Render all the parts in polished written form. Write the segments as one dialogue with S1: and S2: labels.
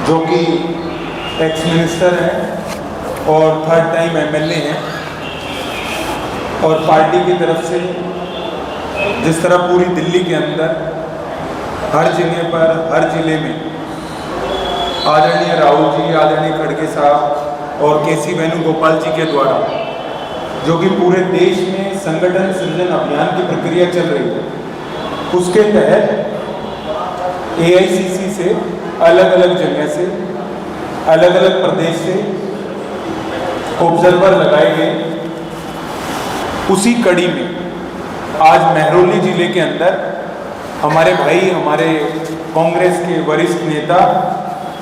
S1: जो कि ex minister हैं और थर्ड टाइम एमएलए हैं, और पार्टी की तरफ से जिस तरह पूरी दिल्ली के अंदर हर जगह पर, हर ज़िले में आदरणीय राहुल जी, आदरणीय खड़गे साहब और केसी वेणुगोपाल जी के द्वारा जो कि पूरे देश में संगठन सृजन अभियान की प्रक्रिया चल रही है, उसके तहत एआईसीसी से अलग अलग जगह से, अलग अलग प्रदेश से ऑब्जर्वर लगाए गए। उसी कड़ी में आज महरौली जिले के अंदर हमारे भाई, हमारे कांग्रेस के वरिष्ठ नेता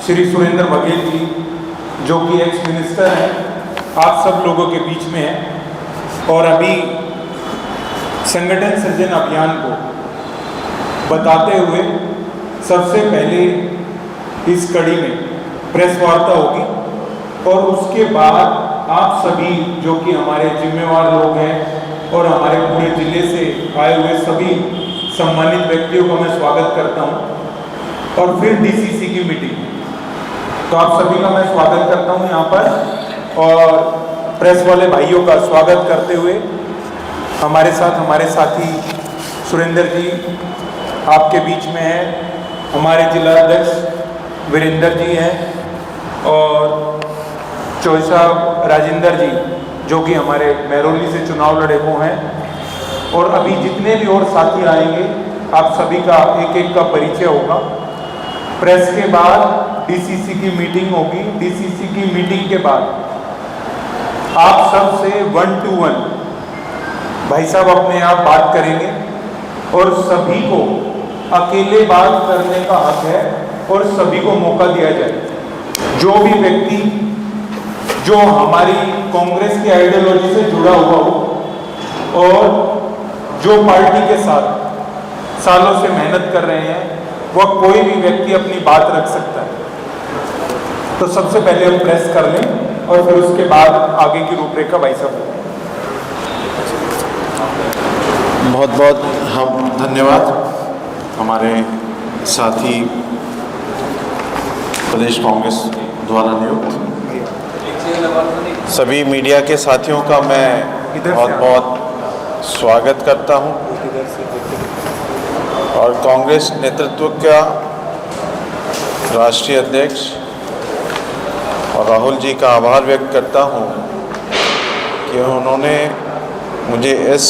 S1: श्री सुरेंद्र बघेल जी, जो कि एक्स मिनिस्टर हैं, आप सब लोगों के बीच में हैं, और अभी संगठन सृजन अभियान को बताते हुए सबसे पहले इस कड़ी में प्रेस वार्ता होगी, और उसके बाद आप सभी जो कि हमारे जिम्मेवार लोग हैं और हमारे पूरे जिले से आए हुए सभी सम्मानित व्यक्तियों का मैं स्वागत करता हूं। और फिर डीसीसी की मीटिंग, तो आप सभी का मैं स्वागत करता हूं यहाँ पर, और प्रेस वाले भाइयों का स्वागत करते हुए हमारे साथ हमारे साथी सुरेंद्र जी आपके बीच में हैं, हमारे जिला अध्यक्ष वीरेंद्र जी हैं, और चौधरी साहब राजेंद्र जी जो कि हमारे महरौली से चुनाव लड़े हुए हैं, और अभी जितने भी और साथी आएंगे आप सभी का एक एक का परिचय होगा। प्रेस के बाद डीसीसी की मीटिंग होगी। डीसीसी की मीटिंग के बाद आप सब से 1 to 1 भाई साहब अपने आप बात करेंगे, और सभी को अकेले बात करने का हक है और सभी को मौका दिया जाए। जो भी व्यक्ति जो हमारी कांग्रेस की आइडियोलॉजी से जुड़ा हुआ हो और जो पार्टी के साथ सालों से मेहनत कर रहे हैं, वह कोई भी व्यक्ति अपनी बात रख सकता है। तो सबसे पहले हम प्रेस कर लें और फिर उसके बाद आगे की रूपरेखा भाई साहब।
S2: बहुत बहुत हम धन्यवाद हमारे साथी प्रदेश कांग्रेस द्वारा नियुक्त सभी मीडिया के साथियों का मैं बहुत बहुत स्वागत करता हूं, और कांग्रेस नेतृत्व का राष्ट्रीय अध्यक्ष और राहुल जी का आभार व्यक्त करता हूं कि उन्होंने मुझे इस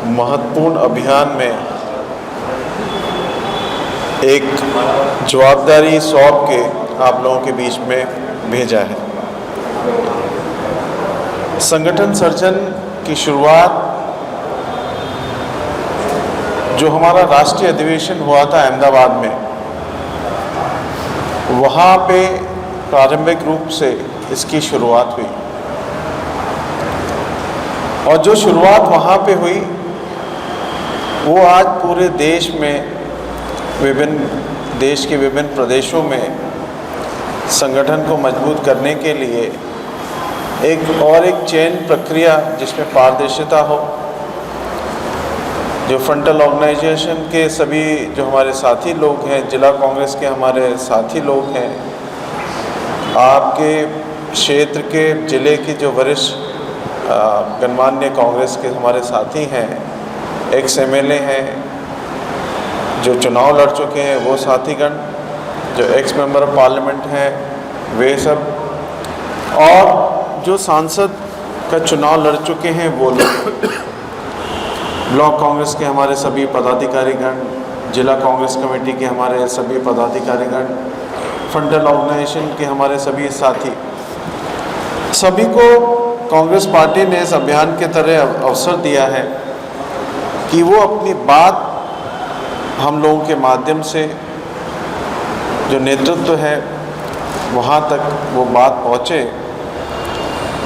S2: महत्वपूर्ण अभियान में एक जवाबदारी सौंप के आप लोगों के बीच में भेजा है। संगठन सृजन की शुरुआत जो हमारा राष्ट्रीय अधिवेशन हुआ था अहमदाबाद में, वहाँ पे प्रारंभिक रूप से इसकी शुरुआत हुई, और जो शुरुआत वहाँ पे हुई वो आज पूरे देश में देश के विभिन्न प्रदेशों में संगठन को मजबूत करने के लिए एक चेन प्रक्रिया जिसमें पारदर्शिता हो, जो फ्रंटल ऑर्गेनाइजेशन के सभी जो हमारे साथी लोग हैं, जिला कांग्रेस के हमारे साथी लोग हैं, आपके क्षेत्र के जिले के जो वरिष्ठ गणमान्य कांग्रेस के हमारे साथी हैं, एक्स एमएलए हैं, जो चुनाव लड़ चुके हैं वो साथीगण, जो एक्स मेंबर ऑफ पार्लियामेंट हैं वे सब, और जो सांसद का चुनाव लड़ चुके हैं वो लोग, ब्लॉक कांग्रेस के हमारे सभी पदाधिकारीगण, जिला कांग्रेस कमेटी के हमारे सभी पदाधिकारीगण, फ्रंटल ऑर्गेनाइजेशन के हमारे सभी साथी, सभी को कांग्रेस पार्टी ने इस अभियान के तरह अवसर दिया है कि वो अपनी बात हम लोगों के माध्यम से जो नेतृत्व है वहाँ तक वो बात पहुँचे।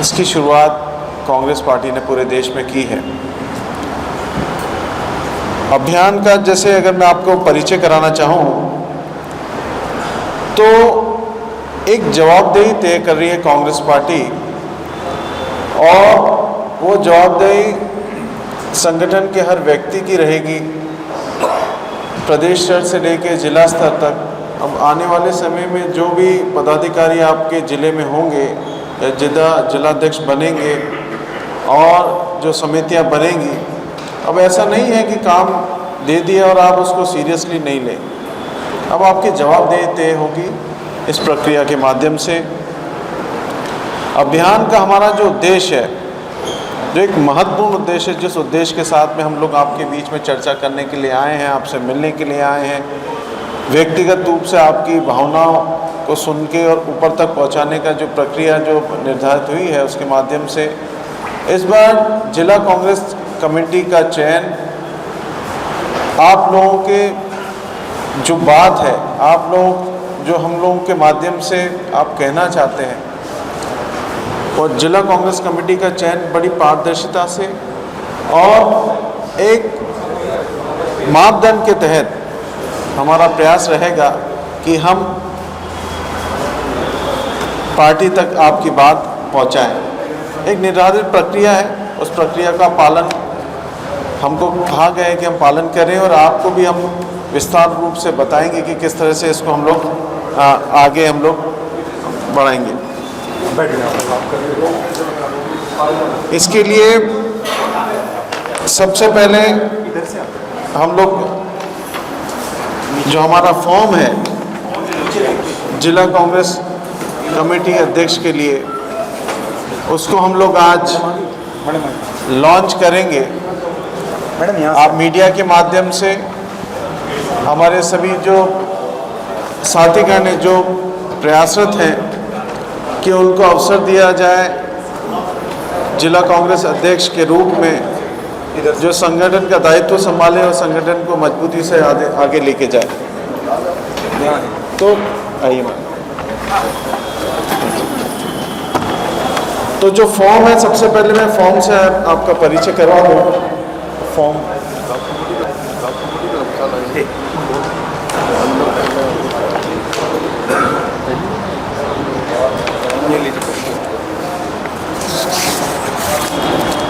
S2: इसकी शुरुआत कांग्रेस पार्टी ने पूरे देश में की है। अभियान का जैसे अगर मैं आपको परिचय कराना चाहूँ तो एक जवाबदेही तय कर रही है कांग्रेस पार्टी, और वो जवाबदेही संगठन के हर व्यक्ति की रहेगी, प्रदेश स्तर से लेकर जिला स्तर तक अब आने वाले समय में जो भी पदाधिकारी आपके ज़िले में होंगे या जिलाध्यक्ष बनेंगे और जो समितियां बनेंगी, अब ऐसा नहीं है कि काम दे दिया और आप उसको सीरियसली नहीं लें। अब आपकी जवाबदेही तय होगी इस प्रक्रिया के माध्यम से। अभियान का हमारा जो उद्देश्य है, जो एक महत्वपूर्ण उद्देश्य है, जिस उद्देश्य के साथ में हम लोग आपके बीच में चर्चा करने के लिए आए हैं, आपसे मिलने के लिए आए हैं, व्यक्तिगत रूप से आपकी भावनाओं को सुन के और ऊपर तक पहुंचाने का जो प्रक्रिया जो निर्धारित हुई है, उसके माध्यम से इस बार जिला कांग्रेस कमेटी का चयन आप लोगों के जो बात है, आप लोग जो हम लोगों के माध्यम से आप कहना चाहते हैं, और जिला कांग्रेस कमेटी का चयन बड़ी पारदर्शिता से और एक मापदंड के तहत हमारा प्रयास रहेगा कि हम पार्टी तक आपकी बात पहुंचाएं। एक निर्धारित प्रक्रिया है, उस प्रक्रिया का पालन हमको कहा गया है कि हम पालन करें, और आपको भी हम विस्तार रूप से बताएंगे कि किस तरह से इसको हम लोग आगे हम लोग बढ़ाएंगे। इसके लिए सबसे पहले हम लोग जो हमारा फॉर्म है जिला कांग्रेस कमेटी अध्यक्ष के लिए, उसको हम लोग आज लॉन्च करेंगे। आप मीडिया के माध्यम से हमारे सभी जो साथीगण हैं जो प्रयासरत हैं कि उनको अवसर दिया जाए जिला कांग्रेस अध्यक्ष के रूप में, जो संगठन का दायित्व संभाले और संगठन को मजबूती से आगे लेके जाए। तो आइए मैम, तो जो फॉर्म है, सबसे पहले मैं फॉर्म से आपका परिचय करवा दूँ। फॉर्म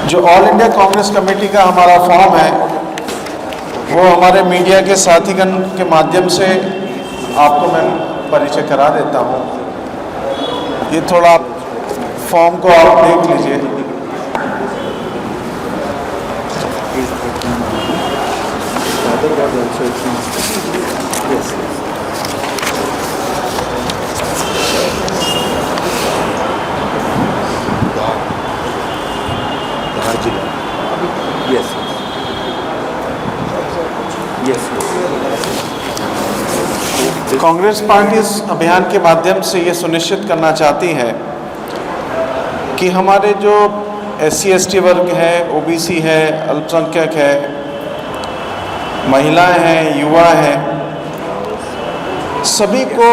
S2: जो ऑल इंडिया कांग्रेस कमेटी का हमारा फॉर्म है, वो हमारे मीडिया के साथीगण के माध्यम से आपको मैं परिचय करा देता हूँ। ये थोड़ा फॉर्म को आप देख लीजिए। कांग्रेस पार्टी इस अभियान के माध्यम से ये सुनिश्चित करना चाहती है कि हमारे जो SC ST वर्ग है, OBC है, अल्पसंख्यक है, महिलाएं हैं, युवा हैं, सभी को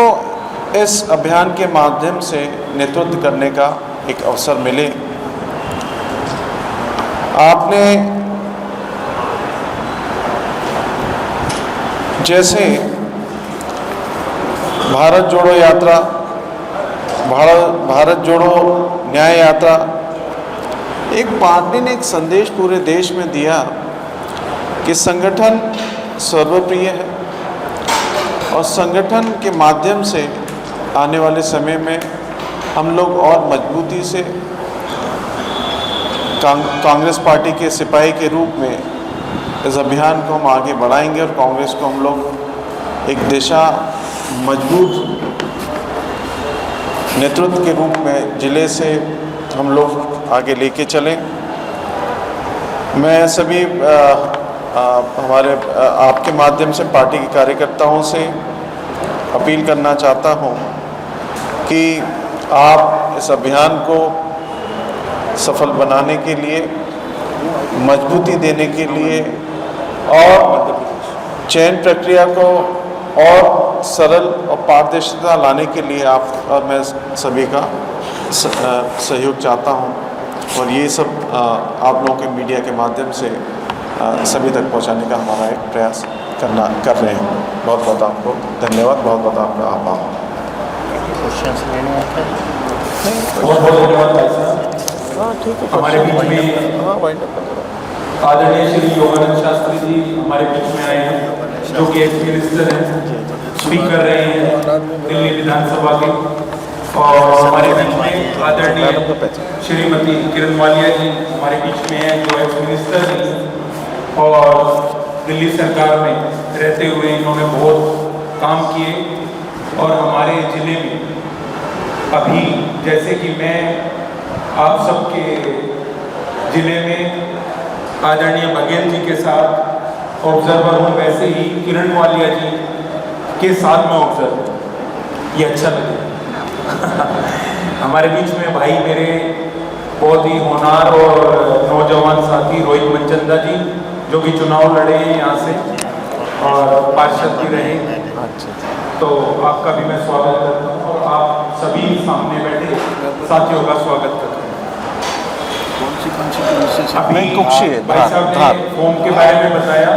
S2: इस अभियान के माध्यम से नेतृत्व करने का एक अवसर मिले। आपने जैसे भारत जोड़ो यात्रा, भारत जोड़ो न्याय यात्रा, एक पार्टी ने एक संदेश पूरे देश में दिया कि संगठन सर्वप्रिय है और संगठन के माध्यम से आने वाले समय में हम लोग और मजबूती से कांग्रेस पार्टी के सिपाही के रूप में इस अभियान को हम आगे बढ़ाएंगे और कांग्रेस को हम लोग एक दिशा मजबूत नेतृत्व के रूप में जिले से हम लोग आगे लेके चलें। मैं सभी हमारे आपके माध्यम से पार्टी के कार्यकर्ताओं से अपील करना चाहता हूं कि आप इस अभियान को सफल बनाने के लिए, मजबूती देने के लिए और चयन प्रक्रिया को और सरल और पारदर्शिता लाने के लिए आप और मैं सभी का सहयोग चाहता हूं, और ये सब आप लोगों के मीडिया के माध्यम से सभी तक पहुंचाने का हमारा एक प्रयास कर रहे हैं। बहुत बहुत आपको धन्यवाद, बहुत बहुत आपका आभार।
S1: बहुत बहुत धन्यवाद भाई साहब।
S2: हाँ ठीक है,
S1: हमारे बीच में आदरणीय श्री योगानंद शास्त्री जी हमारे बीच में आए हैं, जो कि एच मिनिस्टर हैं। स्पीक कर रहे हैं दिल्ली विधानसभा के, और हमारे बीच में आदरणीय श्रीमती किरण वालिया जी हमारे बीच में हैं, जो एक्स मिनिस्टर हैं और दिल्ली सरकार में रहते हुए इन्होंने बहुत काम किए। और हमारे ज़िले में अभी जैसे कि मैं आप सबके ज़िले में आदरणीय बघेल जी के साथ ऑब्जर्वर हूँ, वैसे ही किरण वालिया जी के साथ में ऑब्जर्वर, ये अच्छा लगे। हमारे बीच में भाई मेरे बहुत ही होनहार और नौजवान साथी रोहित मनचंदा जी, जो कि चुनाव लड़े हैं यहाँ से और पार्षद भी रहे, तो आपका भी मैं स्वागत करता हूँ और आप सभी सामने बैठे साथियों का स्वागत करता हूँ। अभी भाई साहब ने फॉर्म के बारे में बताया,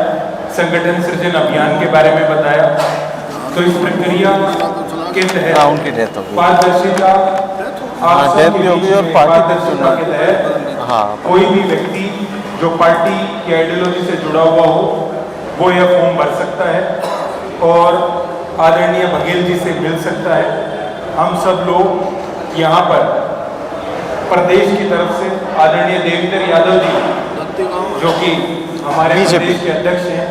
S1: संगठन सृजन अभियान के बारे में बताया, तो इस प्रक्रिया के तहत पारदर्शिता आप सबके बीच में पारदर्शिता के तहत कोई भी व्यक्ति जो पार्टी की आइडियोलॉजी से जुड़ा हुआ हो वो यह फॉर्म भर सकता है और आदरणीय बघेल जी से मिल सकता है। हम सब लोग यहाँ पर प्रदेश की तरफ से आदरणीय देवेंद्र यादव जी, जो कि हमारे प्रदेश के अध्यक्ष हैं,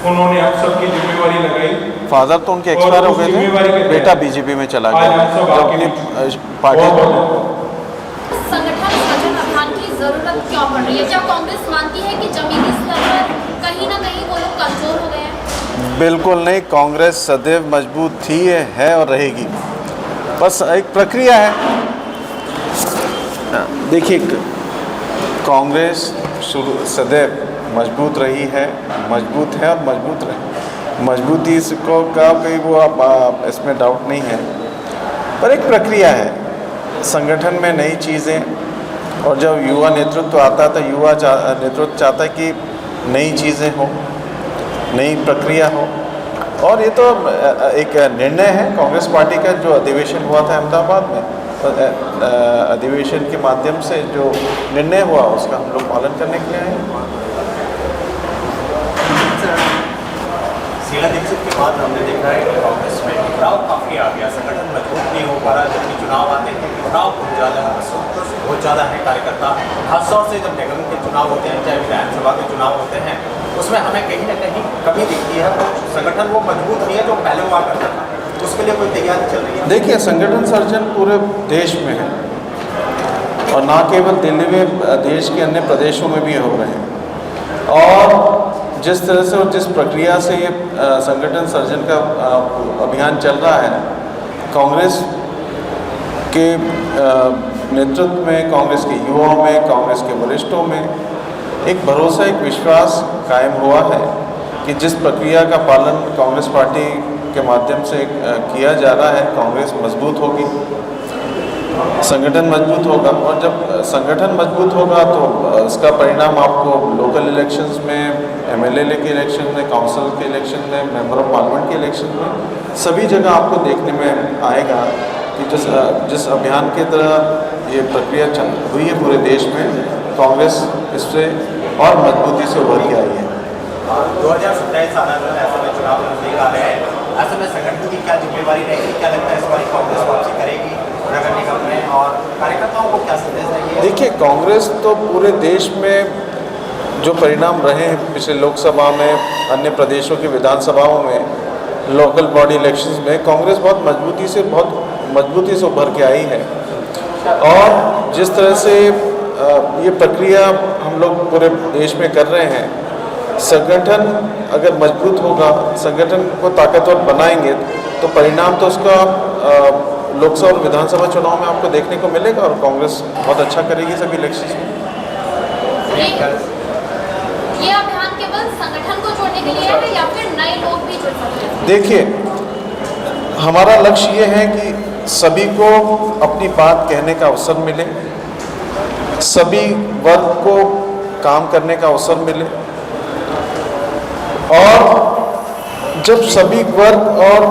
S1: उन्होंने हम सब की जिम्मेवारी लगाई।
S2: फादर तो उनके एक्सपायर हो गए थे, बेटा बीजेपी में चला गया पार्टी।
S3: संगठन सृजन अभियान की जरूरत क्यों पड़ रही है? क्या कांग्रेस मानती है कि जमीनी स्तर पर कहीं ना कहीं वो लोग कमजोर हो गए हैं?
S2: बिल्कुल नहीं, कांग्रेस सदैव मजबूत थी, है और रहेगी। बस एक प्रक्रिया है। देखिए, कांग्रेस शुरू सदैव मजबूत रही है, मजबूत है और मजबूत रहे। मजबूती को का कोई वो आप इसमें डाउट नहीं है, पर एक प्रक्रिया है। संगठन में नई चीज़ें, और जब युवा नेतृत्व आता है तो युवा नेतृत्व चाहता है कि नई चीज़ें हो, नई प्रक्रिया हो। और ये तो एक निर्णय है कांग्रेस पार्टी का, जो अधिवेशन हुआ था अहमदाबाद में, अधिवेशन के माध्यम से जो निर्णय हुआ उसका हम लोग पालन करने के लिए आए हैं।
S4: शीला दीक्षित के बाद हमने देखा है कि कांग्रेस में टकराव काफ़ी आ गया, संगठन मजबूत नहीं हो पा रहा। जबकि चुनाव आते हैं टकराव बहुत ज़्यादा है कार्यकर्ता, खासतौर से जब निगम के चुनाव होते हैं, चाहे विधानसभा के चुनाव होते हैं, उसमें हमें कहीं ना कहीं कमी दिखती है। तो संगठन वो मजबूत नहीं है जो पहले हुआ करता था, उसके लिए कोई तैयारी चल रही है?
S2: देखिए, संगठन सर्जन पूरे देश में है और ना केवल दिल्ली में, देश के अन्य प्रदेशों में भी हो रहे हैं। और जिस तरह से और जिस प्रक्रिया से ये संगठन सर्जन का अभियान चल रहा है, कांग्रेस के नेतृत्व में, कांग्रेस के युवाओं में, कांग्रेस के वरिष्ठों में एक भरोसा, एक विश्वास कायम हुआ है कि जिस प्रक्रिया का पालन कांग्रेस पार्टी के माध्यम से किया जा रहा है, कांग्रेस मजबूत होगी, संगठन मजबूत होगा। और जब संगठन मजबूत होगा तो इसका परिणाम आपको लोकल इलेक्शंस में, एमएलए के इलेक्शन में, काउंसिल के इलेक्शन में, मेंबर ऑफ पार्लियामेंट के इलेक्शन में, सभी जगह आपको देखने में आएगा कि जिस अभियान की तरह ये प्रक्रिया हुई है पूरे देश में, कांग्रेस इससे और मजबूती से उभर के आई है।
S4: 2027 आ रहा है, ऐसे में चुनाव नजदीक आ रहे हैं, ऐसे में संगठन की क्या जिम्मेवारी रहेगी? क्या लगता है इस बार कांग्रेस वापसी करेगी नगर निगम में, और कार्यकर्ताओं को क्या संदेश देंगे?
S2: देखिए, कांग्रेस तो पूरे देश में जो परिणाम रहे हैं पिछले लोकसभा में, अन्य प्रदेशों की विधानसभाओं में, लोकल बॉडी इलेक्शंस में, कांग्रेस बहुत मजबूती से उभर के आई है। और जिस तरह से ये प्रक्रिया हम लोग पूरे देश में कर रहे हैं, संगठन अगर मजबूत होगा, संगठन को ताकतवर बनाएंगे, तो परिणाम तो उसका लोकसभा और विधानसभा चुनाव में आपको देखने को मिलेगा और कांग्रेस बहुत अच्छा करेगी सभी इलेक्शंस में।
S3: ये अभियान केवल संगठन को जोड़ने के लिए है या फिर नए लोग भी जुड़ सकते हैं?
S2: देखिए, हमारा लक्ष्य ये है कि सभी को अपनी बात कहने का अवसर मिले, सभी वर्ग को काम करने का अवसर मिले, और जब सभी वर्ग और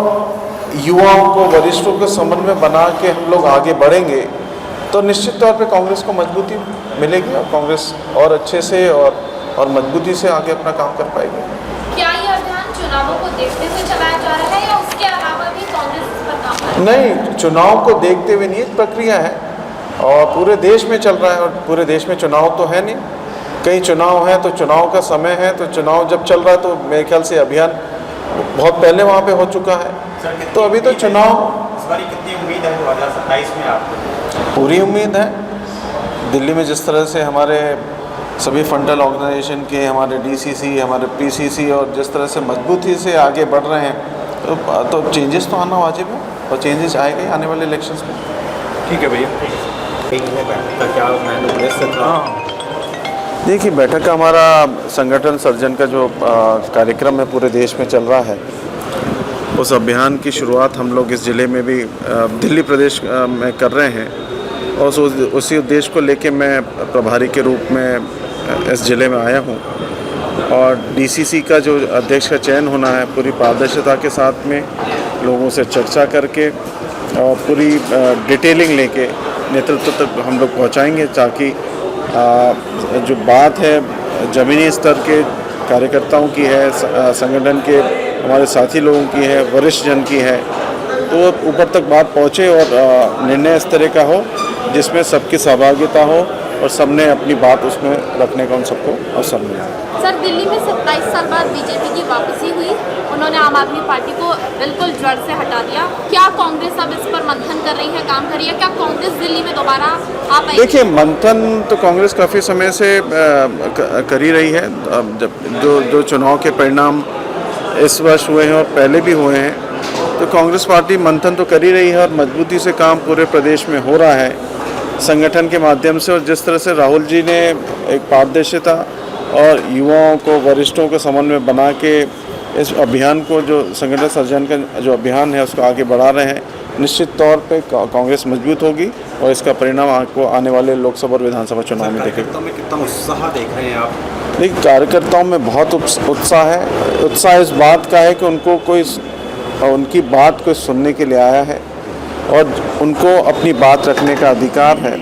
S2: युवाओं को, वरिष्ठों को समन्वय बना के हम लोग आगे बढ़ेंगे तो निश्चित तौर पे कांग्रेस को मजबूती मिलेगी और कांग्रेस और अच्छे से और मजबूती से आगे अपना काम कर पाएगी।
S3: क्या ये अभियान चुनावों को देखते हुए चलाया जा रहा है या उसके
S2: नहीं, चुनाव को देखते हुए नहीं, एक प्रक्रिया है और पूरे देश में चल रहा है और पूरे देश में चुनाव तो है नहीं, कहीं चुनाव है तो चुनाव का समय है, तो चुनाव जब चल रहा है तो मेरे ख्याल से अभियान बहुत पहले वहाँ पे हो चुका है। तो अभी तो चुनाव,
S4: इस बार कितनी उम्मीद है 2027 में आपको?
S2: पूरी उम्मीद है। दिल्ली में जिस तरह से हमारे सभी फंडल ऑर्गेनाइजेशन के, हमारे डीसीसी, हमारे पीसीसी और जिस तरह से मजबूती से आगे बढ़ रहे हैं तो चेंजेस तो आना वाजिब है और चेंजेस आएगा ही आने वाले इलेक्शंस में।
S1: ठीक है भैया।
S4: का क्या मैं
S2: देखिए, बैठक का हमारा संगठन सर्जन का जो कार्यक्रम है पूरे देश में चल रहा है, उस अभियान की शुरुआत हम लोग इस ज़िले में भी दिल्ली प्रदेश में कर रहे हैं और उसी उद्देश्य को लेके मैं प्रभारी के रूप में इस ज़िले में आया हूँ। और डीसीसी का जो अध्यक्ष का चयन होना है, पूरी पारदर्शिता के साथ में लोगों से चर्चा करके और पूरी डिटेलिंग लेके नेतृत्व तक हम लोग पहुँचाएँगे, ताकि जो बात है ज़मीनी स्तर के कार्यकर्ताओं की है, संगठन के हमारे साथी लोगों की है, वरिष्ठ जन की है, तो ऊपर तक बात पहुँचे और निर्णय इस तरह का हो जिसमें सबकी सहभागिता हो और सबने अपनी बात उसमें रखने का उन सबको अवसर मिला।
S3: सर, दिल्ली में 27 साल बाद बीजेपी की वापसी हुई, उन्होंने आम आदमी पार्टी को बिल्कुल जड़ से हटा दिया। क्या कांग्रेस अब इस पर मंथन कर रही है, काम कर रही है? क्या कांग्रेस दिल्ली में दोबारा आ पाएगी?
S2: देखिए, मंथन तो कांग्रेस काफ़ी समय से कर ही रही है। जब जो चुनाव के परिणाम इस वर्ष हुए हैं और पहले भी हुए हैं, तो कांग्रेस पार्टी मंथन तो कर ही रही है और मजबूती से काम पूरे प्रदेश में हो रहा है संगठन के माध्यम से। और जिस तरह से राहुल जी ने एक पारदर्शिता और युवाओं को, वरिष्ठों को समन्वय बना के इस अभियान को, जो संगठन सर्जन का जो अभियान है उसको आगे बढ़ा रहे हैं, निश्चित तौर पे कांग्रेस मजबूत होगी और इसका परिणाम आपको आने वाले लोकसभा और विधानसभा चुनाव में देखेगा।
S4: में कितना उत्साह देख रहे हैं आप?
S2: देखिए, कार्यकर्ताओं में बहुत उत्साह है। उत्साह इस बात का है कि उनकी बात को सुनने के लिए आया है और उनको अपनी बात रखने का अधिकार है।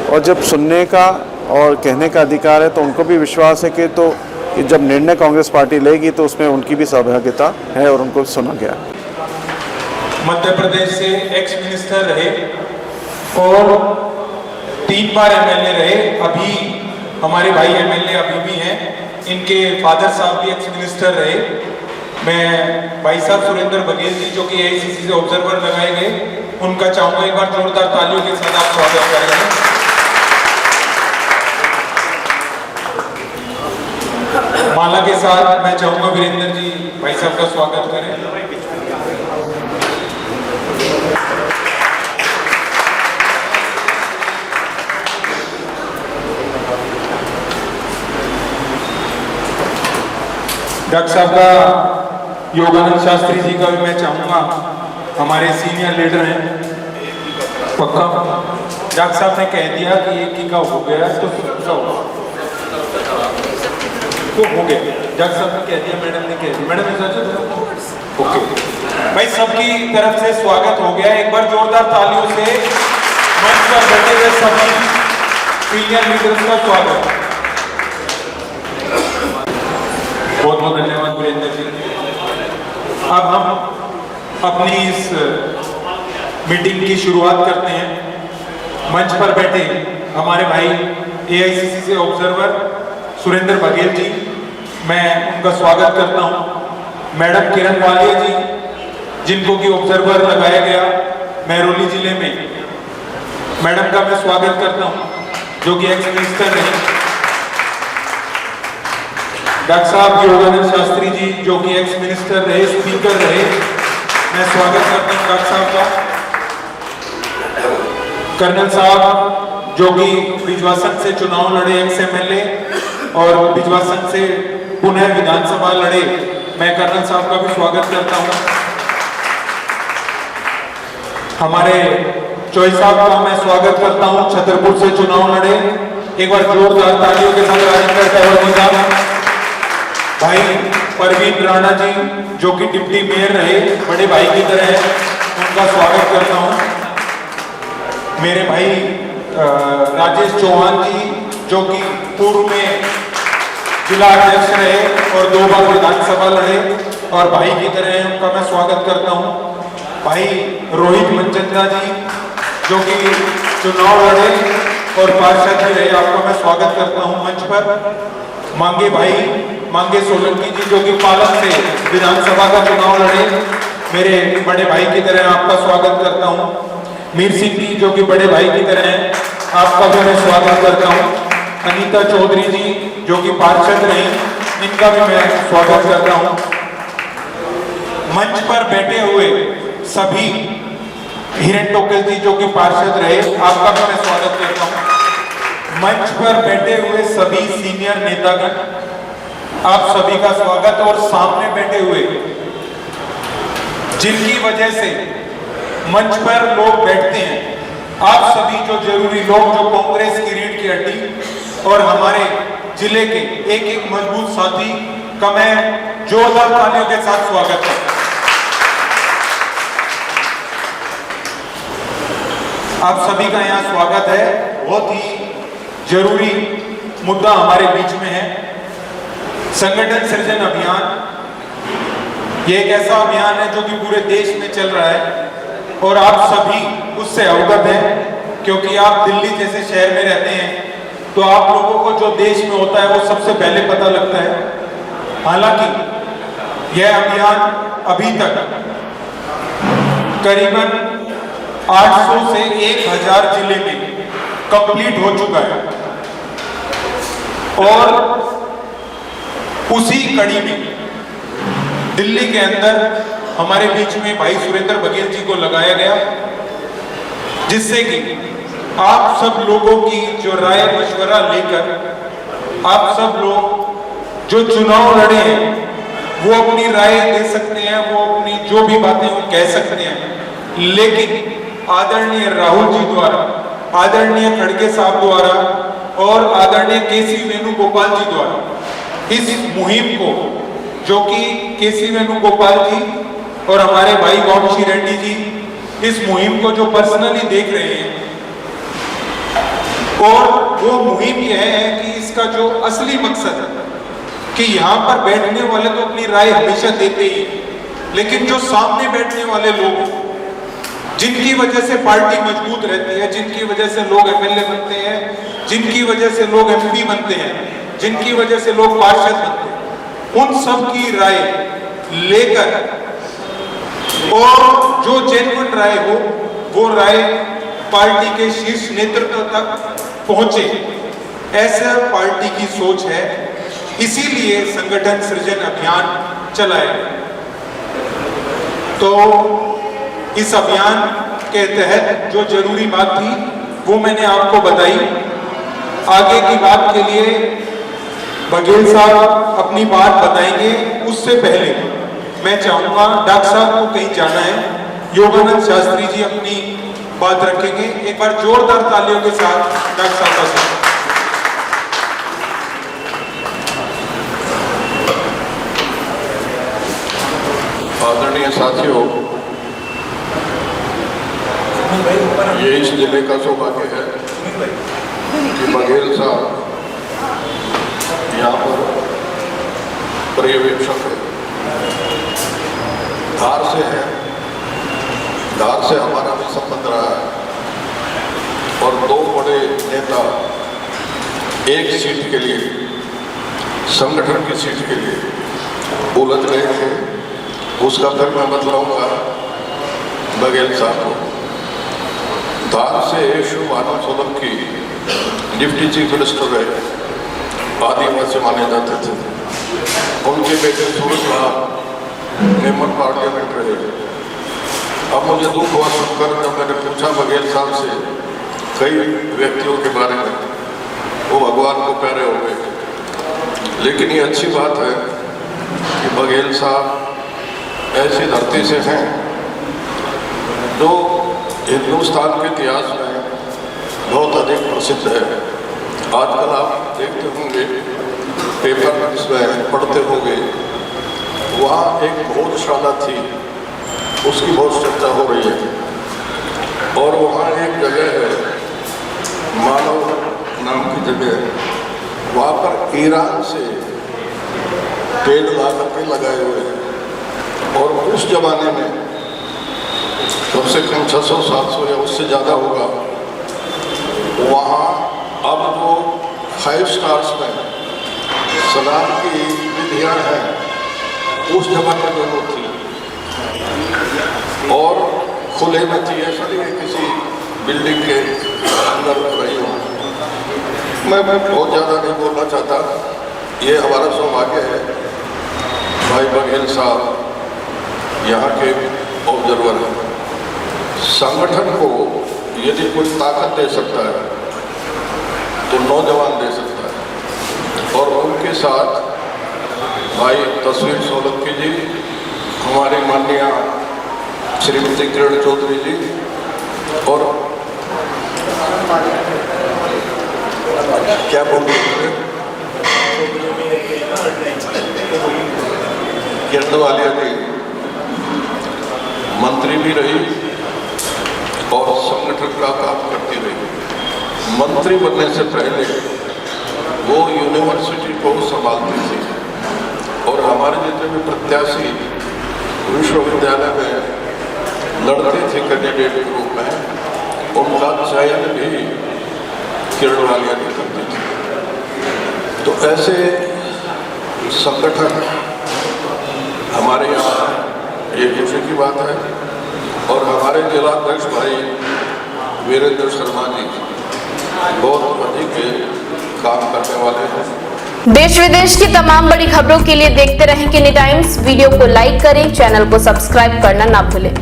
S2: और जब सुनने का और कहने का अधिकार है तो उनको भी विश्वास है कि जब निर्णय कांग्रेस पार्टी लेगी तो उसमें उनकी भी सहभागिता है और उनको सुना गया।
S1: मध्य प्रदेश से एक्स मिनिस्टर रहे और 3 बार एमएलए रहे, अभी हमारे भाई एमएलए अभी भी हैं, इनके फादर साहब भी एक्स मिनिस्टर रहे। मैं भाई साहब सुरेंद्र बघेल जी, जो कि एआईसीसी से ऑब्जर्वर लगाए गए, उनका चाहूंगा एक बार जोरदार तालियों के साथ आप स्वागत करेंगे। माला के साथ मैं चाहूंगा वीरेंद्र जी भाई साहब का स्वागत करें। डॉक्टर साहब का, योगानंद शास्त्री जी का भी मैं चाहूंगा, हमारे सीनियर लीडर हैं। पक्का डॉक्टर साहब ने कह दिया कि एक ही का हो गया तो हो गया। डॉक्टर साहब ने कह दिया, मैडम ने कह दिया, मैडम ने ओके भाई, सबकी तरफ से स्वागत हो गया। एक बार जोरदार तालियों से मंच पर बैठे हुए सभी सीनियर लीडर्स का स्वागत। बहुत बहुत धन्यवाद वीरेंद्र जी। अब हम अपनी इस मीटिंग की शुरुआत करते हैं। मंच पर बैठे हमारे भाई एआईसीसी से ऑब्जर्वर सुरेंद्र बघेल जी, मैं उनका स्वागत करता हूं। मैडम किरण वालिया जी, जिनको कि ऑब्जर्वर लगाया गया महरौली जिले में, मैडम का मैं स्वागत करता हूं, जो कि एक्स मिनिस्टर रहे। डॉक्टर साहब योगानंद शास्त्री जी, जो कि एक्स मिनिस्टर रहे, स्पीकर रहे, मैं स्वागत करता हूं डॉक्टर साहब का। कर्नल साहब, जो कि बिजवासन से चुनाव लड़े, एक्स एमएलए, और बिजवासन से पुनः विधानसभा लड़े, मैं कर्नल साहब का भी स्वागत करता हूं। हमारे चौई साहब का मैं स्वागत करता हूं, छतरपुर से चुनाव लड़े। एक बार जोरदार तालियों के साथ राजेंद्र टैगोर साहब। भाई परवीन राणा जी, जो कि डिप्टी मेयर रहे, बड़े भाई की तरह, उनका स्वागत करता हूं। मेरे भाई राजेश चौहान जी, जो कि पूर्व में जिला अध्यक्ष रहे और 2 बार विधानसभा लड़े और भाई की तरह, उनका मैं स्वागत करता हूं। भाई रोहित मनचंदा जी जो कि चुनाव लड़े और पार्षद भी रहे, आपका मैं स्वागत करता हूं मंच पर। मांगे सोलंकी जी जो कि पालक से विधानसभा का चुनाव लड़े, मेरे बड़े भाई की तरह आपका स्वागत करता हूं। मीर सिंह जी जो कि बड़े भाई की तरह हैं, आपका भी मैं स्वागत करता हूं। अनीता चौधरी जी जो कि पार्षद रही, इनका भी मैं स्वागत करता हूं। मंच पर बैठे हुए सभी, हिरेन टोकेल जी जो कि पार्षद रहे, आपका भी मैं स्वागत करता हूं। मंच पर बैठे हुए सभी सीनियर नेतागण, आप सभी का स्वागत। और सामने बैठे हुए जिनकी वजह से मंच पर लोग बैठते हैं, आप सभी जो जरूरी लोग, जो कांग्रेस की रीढ़ की हड्डी और हमारे जिले के एक एक मजबूत साथी का मैं जोरदार तालियों के साथ स्वागत करता हूं। आप सभी का यहाँ स्वागत है। बहुत ही जरूरी मुद्दा हमारे बीच में है, संगठन सृजन अभियान। ये एक ऐसा अभियान है जो कि पूरे देश में चल रहा है और आप सभी उससे अवगत हैं, क्योंकि आप दिल्ली जैसे शहर में रहते हैं, तो आप लोगों को जो देश में होता है वो सबसे पहले पता लगता है। हालांकि यह अभियान अभी तक करीबन 800 से 1000 जिले में कंप्लीट हो चुका है और उसी कड़ी में दिल्ली के अंदर हमारे बीच में भाई सुरेंद्र बघेल जी को लगाया गया, जिससे कि आप सब लोगों की जो राय मशवरा लेकर आप सब लोग जो चुनाव लड़े हैं वो अपनी राय दे सकते हैं, वो अपनी जो भी बातें वो कह सकते हैं। लेकिन आदरणीय राहुल जी द्वारा, आदरणीय खड़गे साहब द्वारा और आदरणीय केसी वेणुगोपाल जी द्वारा इस मुहिम को, जो कि केसी वेणुगोपाल जी और हमारे भाई वंशी रेड्डी जी इस मुहिम को जो पर्सनली देख रहे हैं, और वो मुहिम यह है कि इसका जो असली मकसद है कि यहाँ पर बैठने वाले तो अपनी राय हमेशा देते ही, लेकिन जो सामने बैठने वाले लोग जिनकी वजह से पार्टी मजबूत रहती है, जिनकी वजह से लोग एमएलए बनते हैं, जिनकी वजह से लोग एमपी बनते हैं, जिनकी वजह से लोग पार्षद बनते हैं, उन सब की राय लेकर और जो जेन्युइन राय हो वो राय पार्टी के शीर्ष नेतृत्व तक पहुंचे, ऐसा पार्टी की सोच है। इसीलिए संगठन सृजन अभियान चलाया। तो इस अभियान के तहत जो जरूरी बात थी वो मैंने आपको बताई। आगे की बात के लिए बघेल साहब अपनी बात बताएंगे, उससे पहले मैं चाहूंगा डॉक्टर साहब को कहीं जाना है, योगानंद शास्त्री जी अपनी बात रखेंगे। एक बार जोरदार तालियों के साथ डॉक्टर साहब का स्वागत।
S5: आदरणीय साथियों, ये इस जिले का सौभाग्य है कि बघेल साहब यहाँ पर पर्यवेक्षक है, धार से है, धार से हमारा भी संबंध रहा है और दो बड़े नेता एक सीट के लिए, संगठन की सीट के लिए उलझ रहे थे। उसका फिर मैं बतलाऊंगा बघेल साहब को। धार से Shivbhanu Solanki deputy chief minister रहे, आदिवासी माने जाते थे। उनके बेटे सूरज लाल मेमन पार्लियामेंट रहे। अब मुझे दुख हुआ सुनकर जब मैंने पूछा बघेल साहब से कई व्यक्तियों के बारे में, वो भगवान को प्यारे हो गए। लेकिन ये अच्छी बात है कि बघेल साहब ऐसी धरती से हैं जो हिंदुस्तान के इतिहास में बहुत अधिक प्रसिद्ध है। आजकल आप देखते होंगे, पेपर में पढ़ते होंगे, वहाँ एक भोजशाला थी, उसकी बहुत चर्चा हो रही है। और वहाँ एक जगह है, मानव नाम की जगह है, वहाँ पर ईरान से पेड़ ला करके लगाए हुए हैं। और उस जमाने में कम से कम 600-700 या उससे ज़्यादा होगा, वहाँ अब जो 5 स्टार्स में सलाम की विधियाँ हैं उस जगह पर जरूरत थी और खुले में थी, ऐसा नहीं है किसी बिल्डिंग के अंदर रही हूँ। मैं बहुत ज़्यादा नहीं बोलना चाहता, ये हमारा सौभाग्य है भाई बघेल साहब यहाँ के ऑब्जर्वर हैं। संगठन को यदि कोई ताकत दे सकता है तो नौजवान दे सकता है, और उनके साथ भाई तस्वीर सोलंकी जी, हमारे माननीय श्रीमती किरण चौधरी जी, और क्या बोल रहे हैं किरण वालिया जी मंत्री भी रही और संगठन का काम करती रही। मंत्री बनने से पहले वो यूनिवर्सिटी को संभालती थी और हमारे जितने भी प्रत्याशी विश्वविद्यालय में लड़ते थे कैंडिडेट के रूप में, उनका चयन भी किरण वालिया ने करती थी। तो ऐसे संगठन हमारे यहाँ ये खुशी की बात है। और हमारे जिलाध्यक्ष भाई वीरेंद्र शर्मा जी बहुत अधिक काम करने वाले हैं।
S6: देश विदेश की तमाम बड़ी खबरों के लिए देखते रहें किनी टाइम्स। वीडियो को लाइक करें, चैनल को सब्सक्राइब करना ना भूलें।